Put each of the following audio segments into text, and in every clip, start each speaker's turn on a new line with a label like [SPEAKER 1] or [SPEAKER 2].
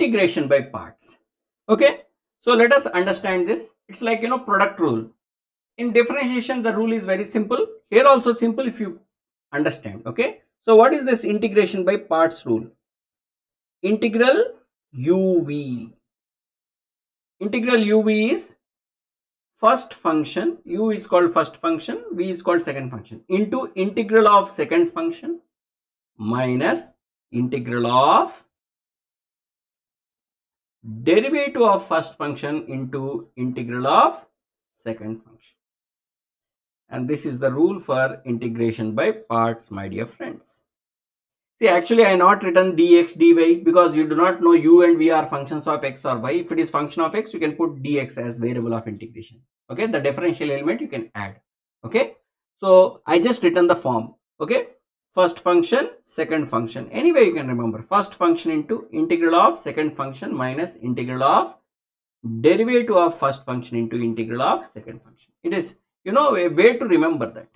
[SPEAKER 1] integration by parts. Okay, so let us understand this. It's like product rule. In differentiation the rule is very simple, here also simple if you understand. Okay, so what is this integration by parts rule? Integral uv is first function, u is called first function, v is called second function, into integral of second function minus integral of derivative of first function into integral of second function. And this is the rule for integration by parts, my dear friends. See, actually I not written dx dy because you do not know u and v are functions of x or y. If it is function of x, you can put dx as variable of integration. Okay, the differential element you can add. Okay, so I just written the form. Okay, first function, second function. Anyway, you can remember first function into integral of second function minus integral of derivative of first function into integral of second function. It is a way to remember that.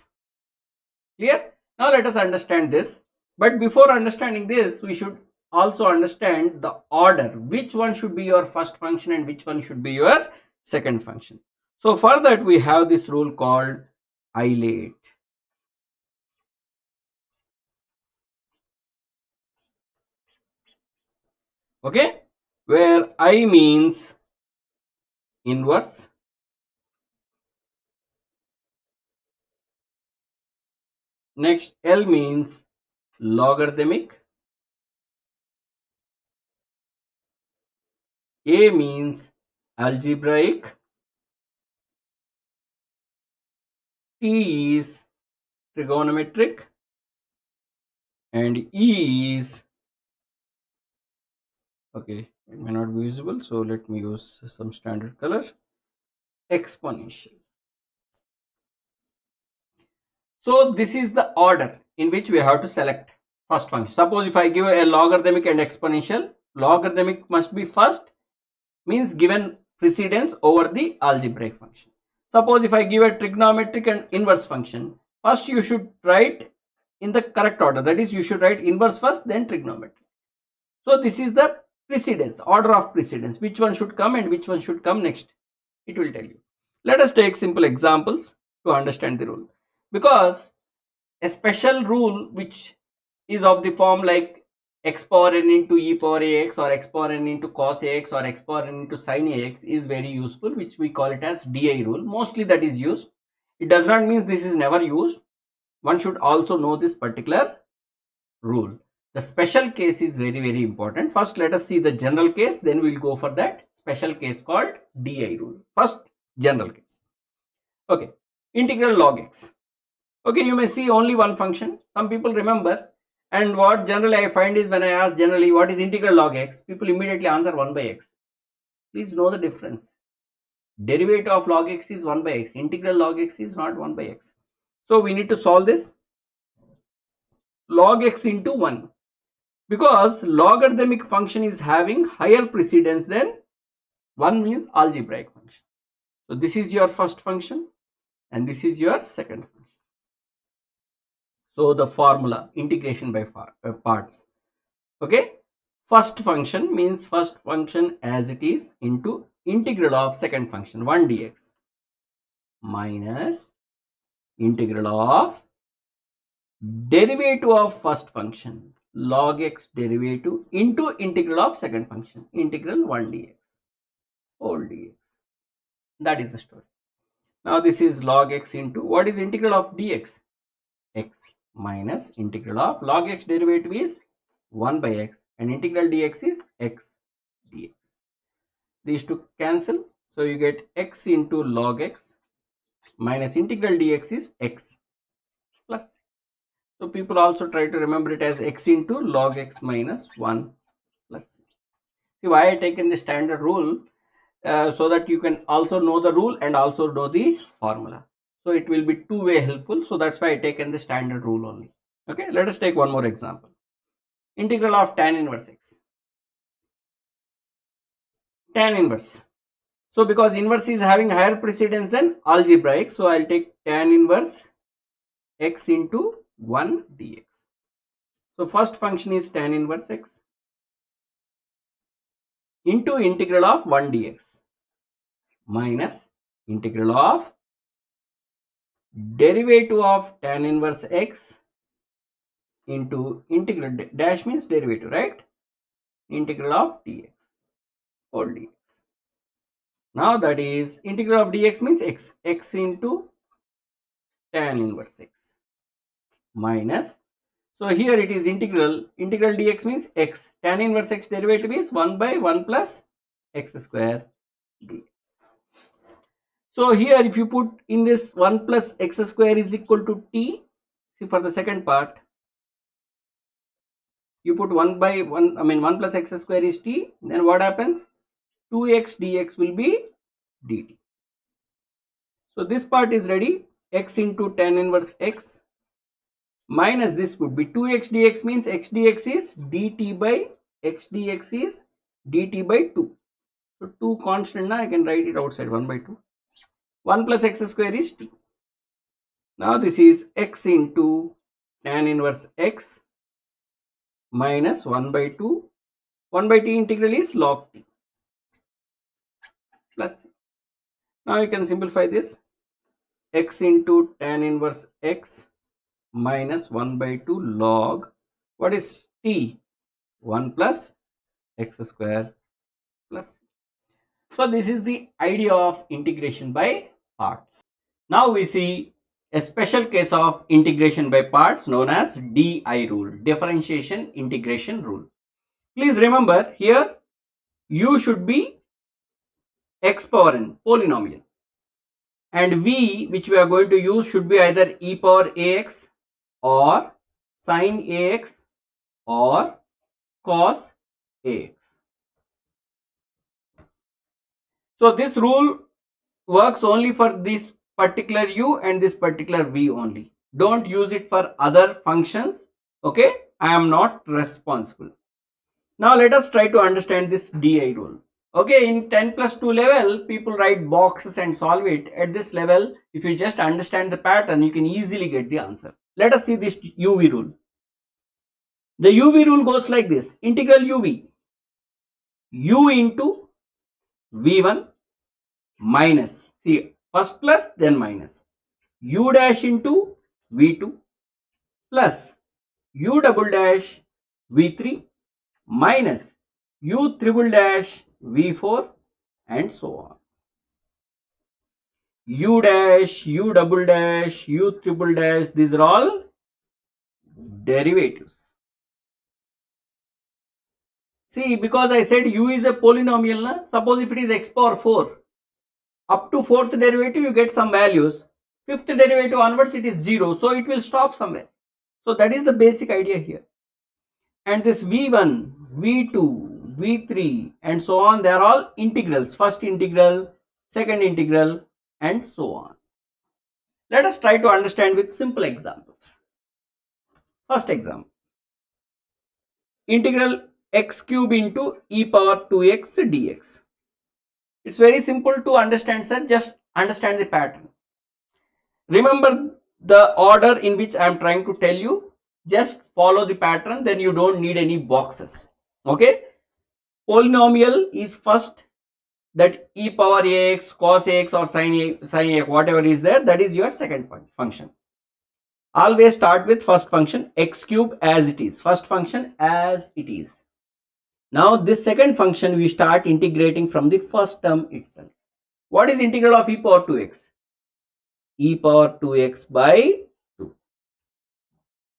[SPEAKER 1] Clear? Now let us understand this. But before understanding this, we should also understand the order. Which one should be your first function and which one should be your second function. So for that we have this rule called ILATE. Okay, where I means inverse, next L means logarithmic, A means algebraic, T is trigonometric, and E is, okay, it may not be visible, so let me use some standard color, exponential. So this is the order in which we have to select first function. Suppose if I give a logarithmic and exponential, logarithmic must be first, means given precedence over the algebraic function. Suppose if I give a trigonometric and inverse function, first you should write in the correct order, that is you should write inverse first then trigonometric. So this is the precedence, order of precedence, which one should come and which one should come next, it will tell you. Let us take simple examples to understand the rule, because a special rule which is of the form like x power n into e power ax or x power n into cos ax or x power n into sin ax is very useful, which we call it as DI rule. Mostly that is used. It does not mean this is never used. One should also know this particular rule. The special case is very important. First let us see the general case, then we will go for that special case called DI rule. First general case. Okay, integral log x. Okay, you may see only one function. Some people remember, and what generally I find is when I ask generally what is integral log x, people immediately answer 1 by x. Please know the difference. Derivative of log x is 1 by x. Integral log x is not 1 by x. So we need to solve this. Log x into 1. Because logarithmic function is having higher precedence than 1 means algebraic function. So this is your first function and this is your second function. So the formula integration by parts. Okay, first function means first function as it is into integral of second function 1 dx minus integral of derivative of first function log x derivative into integral of second function integral 1 dx whole dx. That is the story. Now this is log x into, what is integral of dx? X minus integral of log x derivative is 1 by x and integral dx is x dx. These two cancel, so you get x into log x minus integral dx is x plus. So people also try to remember it as x into log x minus 1 plus. See why I taken the standard rule, so that you can also know the rule and also know the formula. So it will be two-way helpful. So that's why I taken the standard rule only. Okay, let us take one more example. Integral of tan inverse x. Tan inverse. So because inverse is having higher precedence than algebraic, so I'll take tan inverse x into 1 dx. So first function is tan inverse x. into integral of 1 dx minus integral of derivative of tan inverse x into integral dash means derivative, right? Integral of dx whole dx. Now that is integral of dx means x into tan inverse x minus, so here it is integral dx means x, tan inverse x derivative is 1 by 1 plus x square dx. So here if you put in this 1 plus x square is equal to t, see for the second part you put 1 by 1, I mean 1 plus x square is t, then what happens, 2x dx will be dt. So this part is ready, x into tan inverse x minus this would be 2x dx means x dx is dt by x dx is dt by 2. So 2 constant, now I can write it outside 1 by 2. 1 plus x square is t. Now this is x into tan inverse x minus 1 by 2. 1 by t integral is log t plus c. Now you can simplify this, x into tan inverse x minus 1 by 2 log, what is t, 1 plus x square plus c. So this is the idea of integration by parts. Now we see a special case of integration by parts known as DI rule, differentiation integration rule. Please remember here u should be x power n, polynomial, and v which we are going to use should be either e power ax or sin ax or cos ax. So this rule works only for this particular u and this particular v only. Don't use it for other functions. Okay, I am not responsible. Now let us try to understand this DI rule. Okay, in 10 plus 2 level, people write boxes and solve it. At this level, if you just understand the pattern, you can easily get the answer. Let us see this UV rule. The UV rule goes like this, integral UV, u into v1 minus, see first plus then minus, u dash into v2 plus u double dash v3 minus u triple dash v4 and so on. U dash, u double dash, u triple dash, these are all derivatives. See, because I said u is a polynomial, na? Suppose if it is x power 4, up to 4th derivative you get some values, 5th derivative onwards it is 0, so it will stop somewhere. So that is the basic idea here. And this v1, v2, v3 and so on, they are all integrals, first integral, second integral and so on. Let us try to understand with simple examples. First example, integral x cube into e power 2x dx. It's very simple to understand, sir, just understand the pattern. Remember the order in which I am trying to tell you, just follow the pattern, then you don't need any boxes. Okay, polynomial is first, that e power ax, cos ax or sin ax, whatever is there, that is your second function. Always start with first function, x cube as it is, first function as it is. Now this second function we start integrating from the first term itself. What is integral of e power 2x? E power 2x by 2.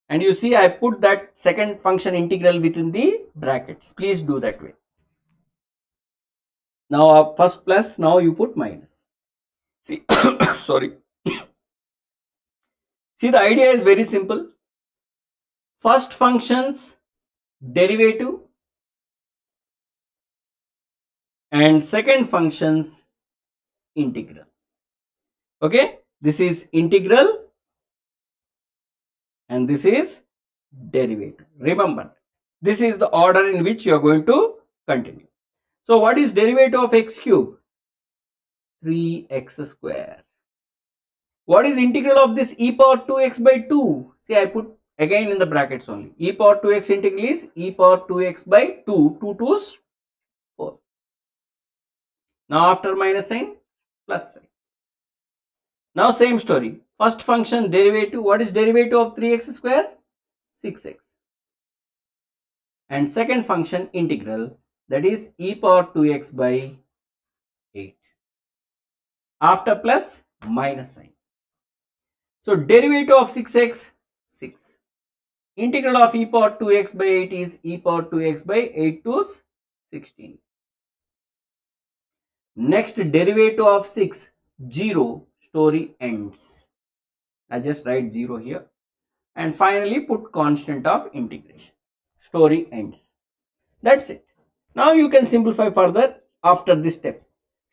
[SPEAKER 1] And you see I put that second function integral within the brackets. Please do that way. Now first plus, now you put minus. See, sorry. See, the idea is very simple. First function's derivative and second function's integral. Okay, this is integral and this is derivative. Remember, this is the order in which you are going to continue. So what is derivative of x cube? 3x square. What is integral of this e power 2x by 2? See, I put again in the brackets only. E power 2x integral is e power 2x by 2. 2 2's 4. Now after minus sign, plus sign. Now same story. First function derivative, what is derivative of 3x square? 6x. And second function integral, that is e power 2x by 8. After plus, minus sign. So derivative of 6x, 6. Integral of e power 2x by 8 is e power 2x by 8 to 16. Next derivative of 6, 0, story ends. I just write 0 here. And finally put constant of integration. Story ends. That's it. Now you can simplify further after this step.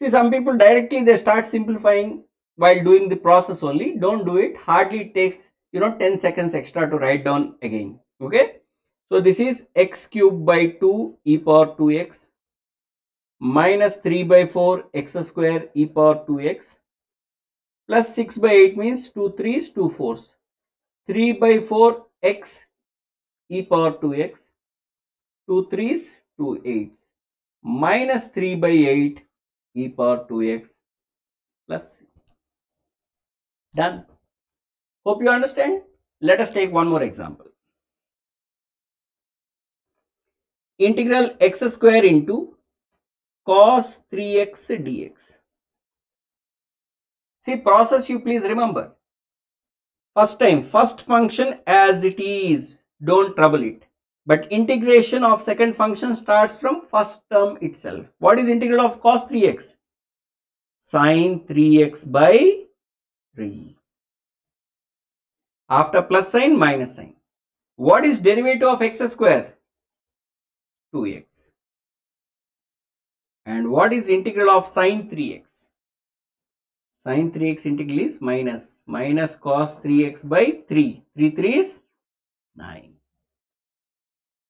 [SPEAKER 1] See, some people directly they start simplifying while doing the process only. Don't do it. Hardly it takes 10 seconds extra to write down again. Okay. So this is x cube by 2 e power 2x minus 3 by 4 x square e power 2x plus 6 by 8 means 2 3s 2 4s. 3 by 4 x e power 2x, 2 3s 2 8s minus 3 by 8 e power 2x plus c. Done. Hope you understand. Let us take one more example. Integral x square into cos 3x dx. See, process you please remember. First time, first function as it is, don't trouble it. But integration of second function starts from first term itself. What is integral of cos 3x? Sin 3x by 3. After plus sign, minus sign. What is derivative of x square? 2x. And what is integral of sin 3x? Sin 3x integral is minus cos 3x by 3. 3 3 is 9.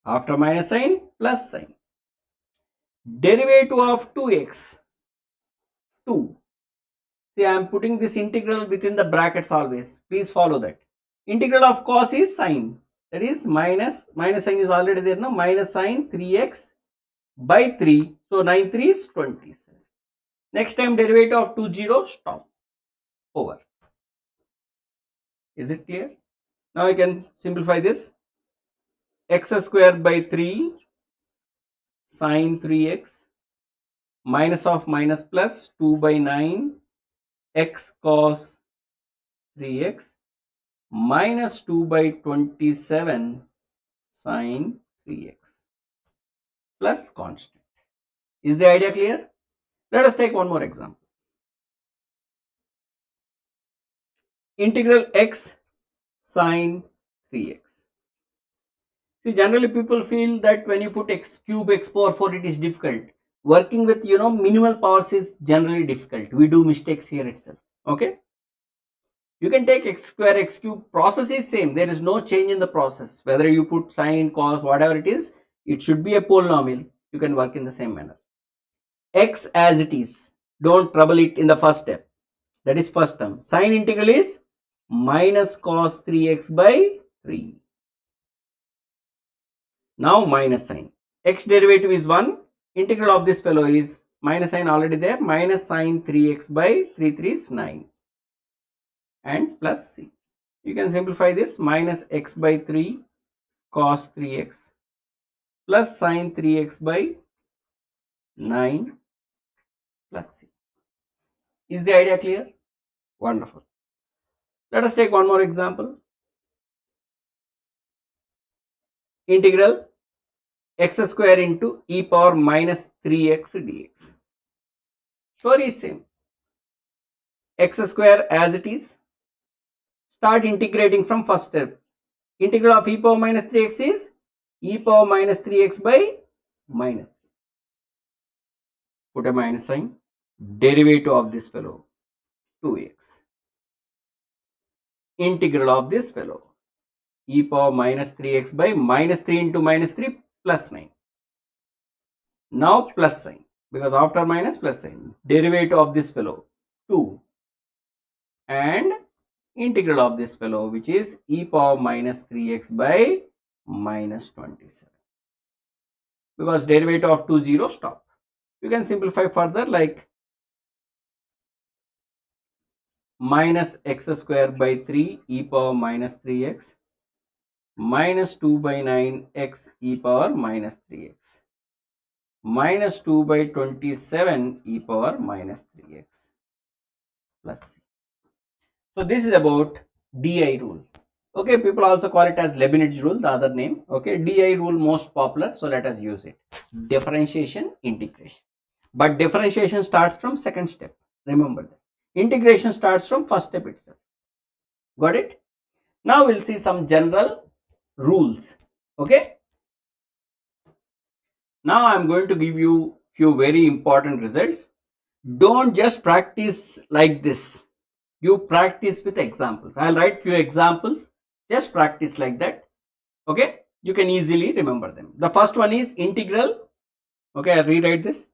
[SPEAKER 1] After minus sign, plus sign. Derivative of 2x, 2. See, I am putting this integral within the brackets always. Please follow that. Integral of cos is sine. That is minus sign is already there now. Minus sine 3x by 3. So 9 3 is 27. Next time derivative of 2 0, stop. Over. Is it clear? Now I can simplify this. X square by 3 sine 3x minus of minus plus 2 by 9 x cos 3x minus 2 by 27 sine 3x plus constant. Is the idea clear? Let us take one more example. Integral x sine 3x. See, generally people feel that when you put x cube x power 4 it is difficult. Working with minimal powers is generally difficult. We do mistakes here itself. Okay. You can take x square x cube, process is same. There is no change in the process. Whether you put sine, cos, whatever it is, it should be a polynomial. You can work in the same manner. X as it is. Don't trouble it in the first step. That is first term. Sine integral is minus cos 3x by 3. Now minus sign. X derivative is 1. Integral of this fellow is minus sign already there. Minus sine 3x by 3 3 is 9. And plus c. You can simplify this. Minus x by 3 cos 3x plus sine 3x by 9 plus c. Is the idea clear? Wonderful. Let us take one more example. Integral x square into e power minus 3x dx. Story is same. X square as it is. Start integrating from first step. Integral of e power minus 3x is e power minus 3x by minus 3. Put a minus sign. Derivative of this fellow 2x. Integral of this fellow e power minus 3x by minus 3 into minus 3 plus 9. Now plus sign, because after minus plus sign. Derivative of this fellow 2 and integral of this fellow, which is e power minus 3x by minus 27. Because derivative of 2 0, stop. You can simplify further like minus x square by 3 e power minus 3x minus 2 by 9 x e power minus 3x minus 2 by 27 e power minus 3x plus c. So this is about DI rule. Okay, people also call it as Leibniz rule, the other name. Okay, DI rule most popular, so let us use it. Differentiation, integration. But differentiation starts from second step. Remember that. Integration starts from first step itself. Got it? Now we'll see some general rules. Okay. Now I'm going to give you few very important results. Don't just practice like this. You practice with examples. I'll write few examples. Just practice like that. Okay. You can easily remember them. The first one is integral. Okay, I'll rewrite this.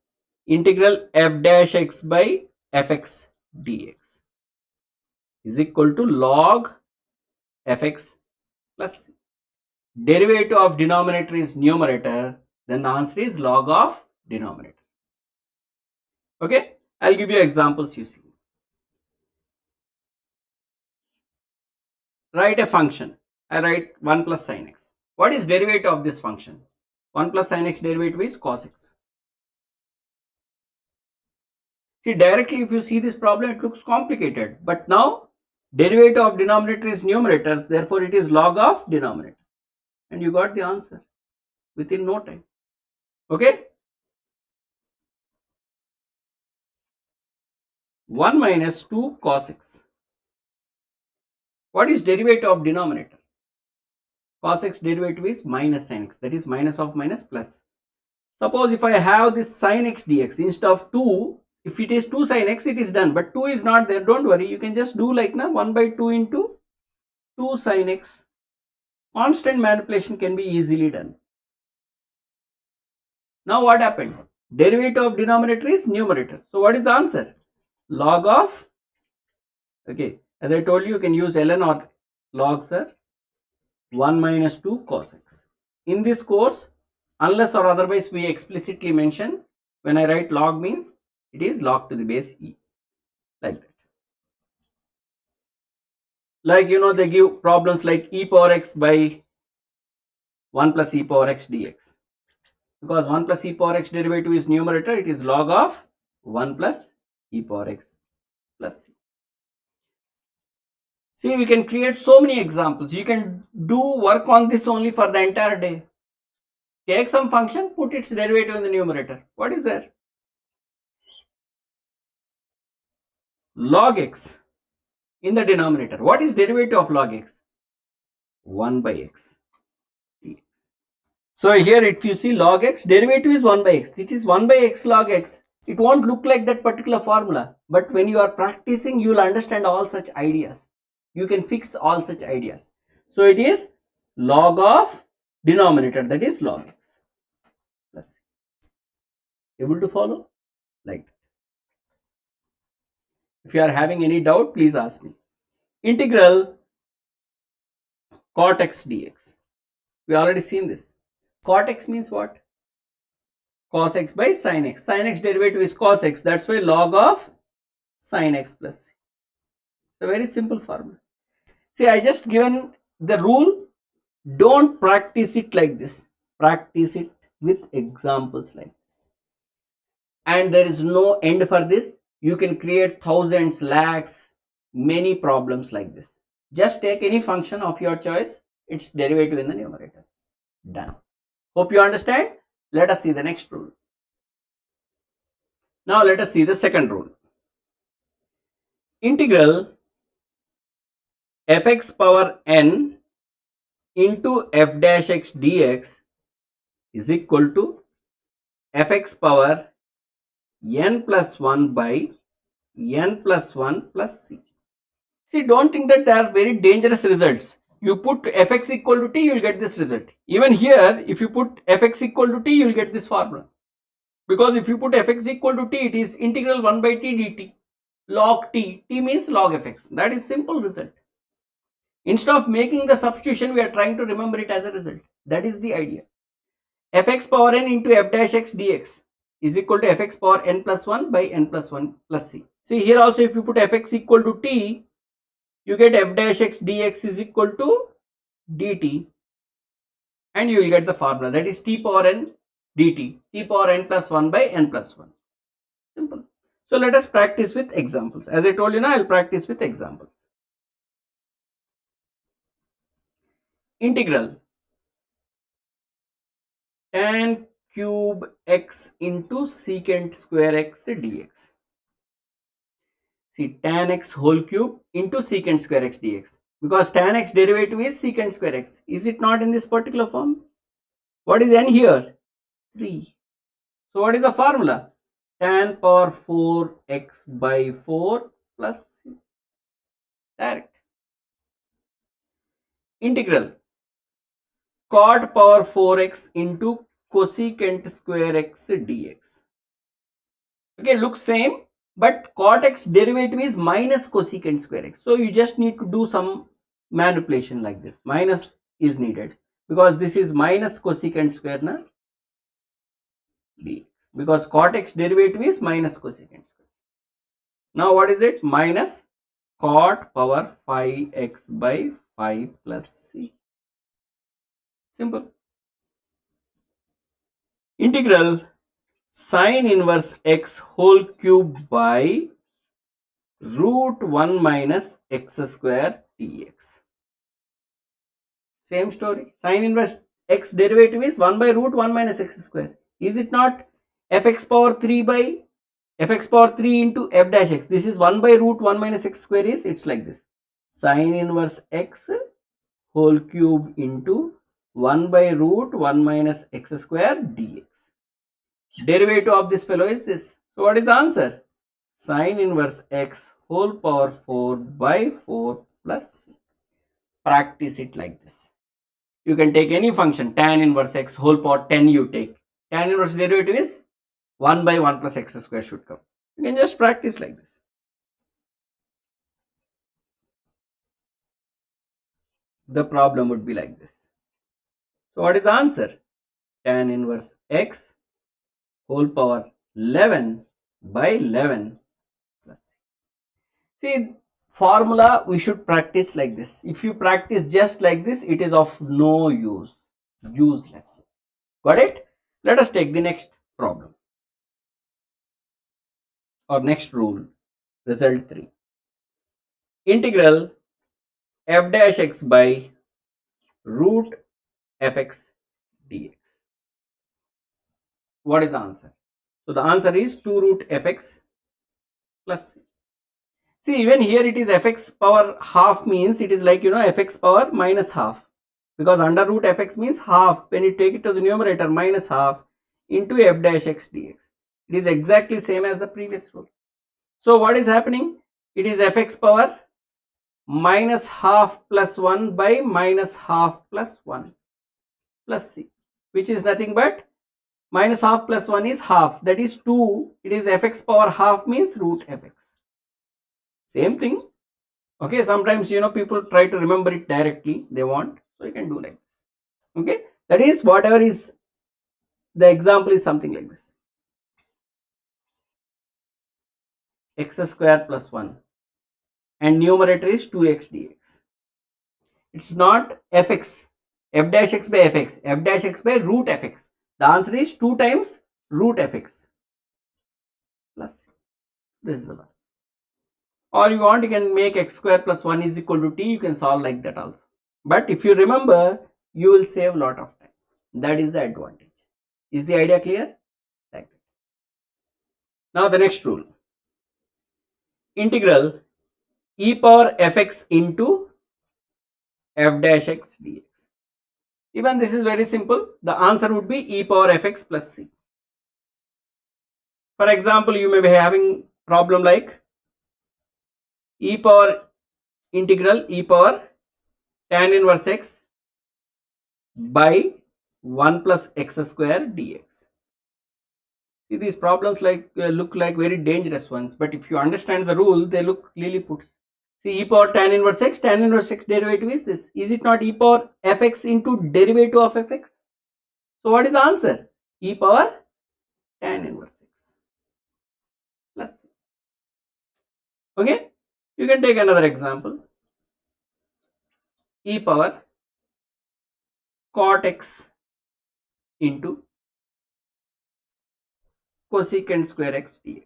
[SPEAKER 1] Integral f dash x by fx dx is equal to log fx plus c. Derivative of denominator is numerator, then the answer is log of denominator. Okay, I'll give you examples. You see, write a function. I write 1 plus sin x. What is derivative of this function? 1 plus sin x derivative is cos x. See, directly if you see this problem, it looks complicated, but now derivative of denominator is numerator, therefore it is log of denominator, and you got the answer within no time. Okay, 1 minus 2 cos x. What is derivative of denominator? Cos x derivative is minus sin x, that is minus of minus plus. Suppose if I have this sin x dx, instead of 2, if it is 2 sin x, it is done, but 2 is not there. Don't worry, you can just do like now 1 by 2 into 2 sin x. Constant manipulation can be easily done. Now what happened? Derivative of denominator is numerator. So what is the answer? Log of, okay, as I told you, you can use ln or log, sir. 1 minus 2 cos x. In this course, unless or otherwise we explicitly mention, when I write log means it is log to the base e, like that. Like, you know, they give problems like e power x by 1 plus e power x dx. Because 1 plus e power x derivative is numerator, it is log of 1 plus e power x plus c. See, we can create so many examples. You can do work on this only for the entire day. Take some function, put its derivative in the numerator. What is there? Log x in the denominator. What is derivative of log x? 1 by x. So here if you see log x, derivative is 1 by x. It is 1 by x log x. It won't look like that particular formula. But when you are practicing, you will understand all such ideas. You can fix all such ideas. So it is log of denominator, that is log x. Plus, able to follow? Like that. If you are having any doubt, please ask me. Integral cot x dx. We already seen this. Cot x means what? Cos x by sin x. Sin x derivative is cos x. That's why log of sin x plus c. It's a very simple formula. See, I just given the rule. Don't practice it like this. Practice it with examples like this. And there is no end for this. You can create thousands, lakhs, many problems like this. Just take any function of your choice, its derivative in the numerator. Done. Hope you understand. Let us see the next rule. Now let us see the second rule. Integral fx power n into f dash x dx is equal to fx power n plus 1 by n plus 1 plus c. See, don't think that they are very dangerous results. You put fx equal to t, you will get this result. Even here, if you put fx equal to t, you will get this formula. Because if you put fx equal to t, it is integral 1 by t dt. Log t, t means log fx. That is simple result. Instead of making the substitution, we are trying to remember it as a result. That is the idea. Fx power n into f dash x dx is equal to fx power n plus 1 by n plus 1 plus c. See, here also if you put fx equal to t, you get f dash x dx is equal to dt, and you will get the formula, that is t power n dt, t power n plus 1 by n plus 1. Simple. So let us practice with examples. As I told you now, I will practice with examples. Integral tan cube x into secant square x dx. See, tan x whole cube into secant square x dx, because tan x derivative is secant square x. Is it not in this particular form? What is n here? 3. So what is the formula? Tan power 4x by 4 plus c. Direct. Integral cot power 4x into cosecant square x dx. Okay, looks same, but cot x derivative is minus cosecant square x. So you just need to do some manipulation like this. Minus is needed because this is minus cosecant square na dx, because cot x derivative is minus cosecant square. Now what is it? Minus cot power 5x by 5 plus c. Simple. Integral sin inverse x whole cube by root 1 minus x square dx. Same story. Sin inverse x derivative is 1 by root 1 minus x square. Is it not fx power 3 by fx power 3 into f dash x? This is 1 by root 1 minus x square is, it's like this. Sin inverse x whole cube into 1 by root 1 minus x square dx. Derivative of this fellow is this. So what is the answer? Sin inverse x whole power 4 by 4 plus c. Practice it like this. You can take any function, tan inverse x whole power 10 you take. Tan inverse derivative is 1 by 1 plus x square should come. You can just practice like this. The problem would be like this. So what is the answer? Tan inverse x whole power 11 by 11 plus c. See, formula we should practice like this. If you practice just like this, it is of no use, useless. Got it? Let us take the next problem or next rule. Result 3. Integral f dash x by root fx dx. What is the answer? So the answer is 2 root fx plus c. See, even here it is fx power half, means it is like, fx power minus half, because under root fx means half. When you take it to the numerator, minus half into f dash x dx. It is exactly same as the previous rule. So what is happening? It is fx power minus half plus 1 by minus half plus 1 plus c, which is nothing but minus half plus 1 is half, that is 2. It is fx power half means root fx. Same thing. Okay, sometimes people try to remember it directly, they want, so you can do like this. Okay, that is whatever is the example is something like this. X square plus 1 and numerator is 2x dx. It's not fx, f dash x by fx, f dash x by root fx. The answer is 2 times root fx plus this is the one. Or you want, you can make x square plus 1 is equal to t. You can solve like that also. But if you remember, you will save a lot of time. That is the advantage. Is the idea clear? Like that. Now the next rule. Integral e power fx into f dash x dx. Even this is very simple. The answer would be e power fx plus c. For example, you may be having problem like e power integral e power tan inverse x by 1 plus x square dx. See, these problems look like very dangerous ones, but if you understand the rule, they look lilliput. See, e power tan inverse x derivative is this. Is it not e power fx into derivative of fx? So what is the answer? E power tan inverse x plus c. Okay, you can take another example. e power cot x into cosecant square x dx,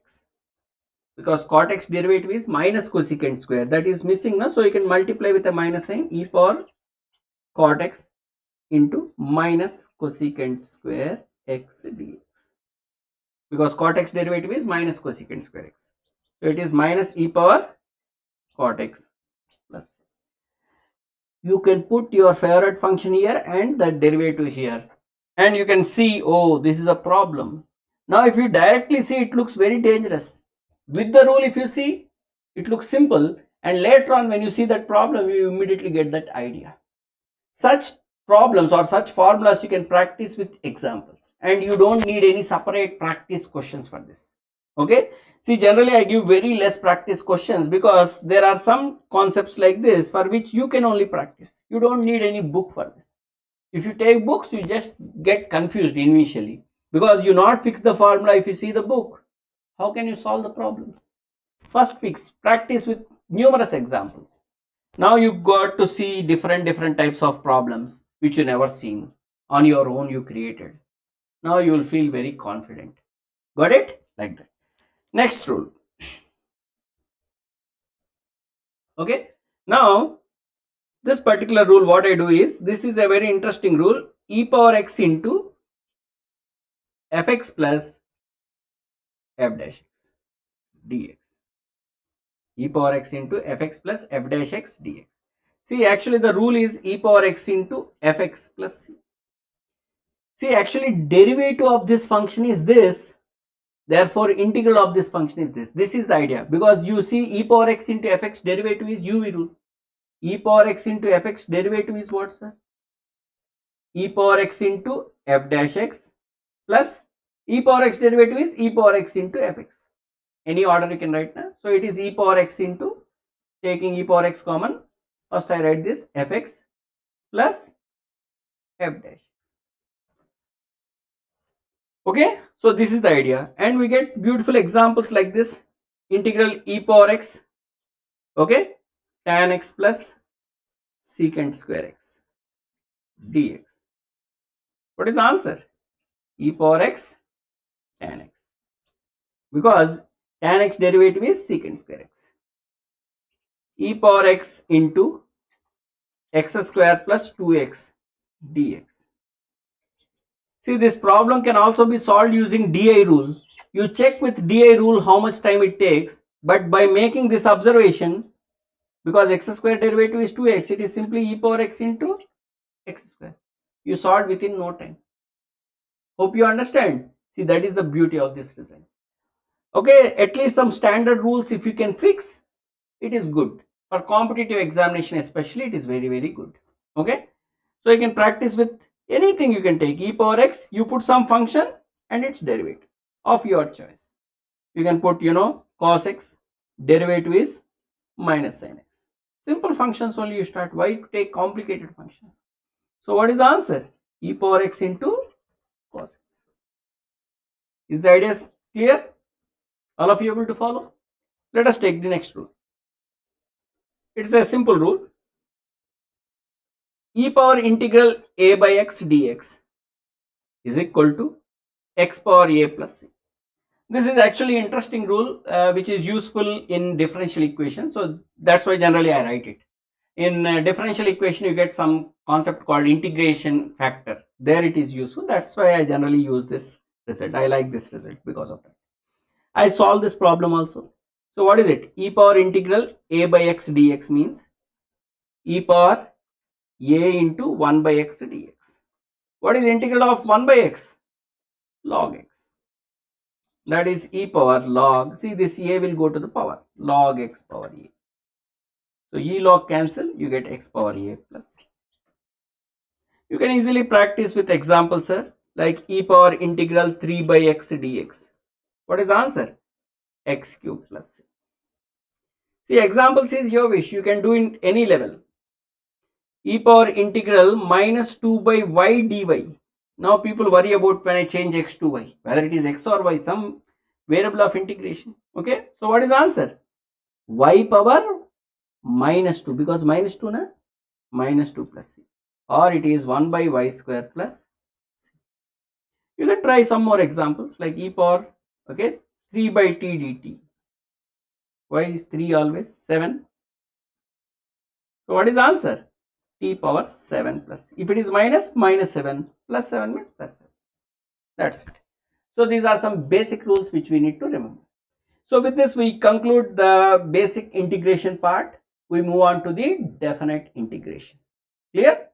[SPEAKER 1] because cot x derivative is minus cosecant square, that is missing now, so you can multiply with a minus sign, e power cot x into minus cosecant square x dx, because cot x derivative is minus cosecant square x, so it is minus e power cot x plus. You can put your favorite function here and the derivative here, and you can see, oh, this is a problem. Now if you directly see, it looks very dangerous. With the rule, if you see, it looks simple, and later on when you see that problem, you immediately get that idea. Such problems or such formulas you can practice with examples, and you don't need any separate practice questions for this. Okay, see, generally I give very less practice questions, because there are some concepts like this for which you can only practice. You don't need any book for this. If you take books, you just get confused initially, because you not fix the formula. If you see the book, how can you solve the problems? First practice with numerous examples. Now you got to see different types of problems which you never seen. On your own you created. Now you will feel very confident. Got it? Like that. Next rule. Okay, now this particular rule, what I do is, this is a very interesting rule, e power x into fx plus f dash x dx, e power x into fx plus f dash x dx. See, actually the rule is e power x into fx plus c. See, actually derivative of this function is this, therefore integral of this function is this. This is the idea, because you see e power x into fx derivative is uv rule. E power x into fx derivative is what, sir? E power x into f dash x plus e power x derivative is e power x into fx. Any order you can write now. So it is e power x into, taking e power x common, first I write this fx plus f dash. Okay, so this is the idea, and we get beautiful examples like this. Integral e power x, okay, tan x plus secant square x dx. What is the answer? E power x tan x, because tan x derivative is secant square x. E power x into x square plus 2x dx. See, this problem can also be solved using DI rule. You check with DI rule how much time it takes, but by making this observation, because x square derivative is 2x, it is simply e power x into x square. You solve within no time. Hope you understand. See, that is the beauty of this result. Okay, at least some standard rules if you can fix, it is good. For competitive examination especially, it is very good. Okay, so you can practice with anything. You can take e power x, you put some function and its derivative of your choice. You can put, cos x, derivative is minus sin x. Simple functions only you start. Why to take complicated functions? So what is the answer? E power x into cos x. Is the idea clear? All of you able to follow? Let us take the next rule. It is a simple rule. E power integral a by x dx is equal to x power a plus c. This is actually interesting rule which is useful in differential equations. So that's why generally I write it. In differential equation you get some concept called integration factor. There it is useful. That's why I generally use this result. I like this result because of that. I solve this problem also. So what is it? E power integral a by x dx means e power a into 1 by x dx. What is integral of 1 by x? Log x. That is e power log. See, this a will go to the power log x power a. So e log cancel, you get x power a plus. You can easily practice with examples, sir, like e power integral 3 by x dx. What is the answer? X cube plus c. See, examples is your wish. You can do in any level. E power integral minus 2 by y dy. Now people worry about when I change x to y, whether it is x or y, some variable of integration. Okay, so what is the answer? Y power minus 2, because minus 2 na? minus 2 plus c, or it is 1 by y square plus c. You can try some more examples like e power, okay, 3 by t dt. Why is 3 always 7? So what is the answer? T power 7 plus. If it is minus, minus 7, plus 7 means plus 7. That's it. So these are some basic rules which we need to remember. So with this we conclude the basic integration part. We move on to the definite integration. Clear?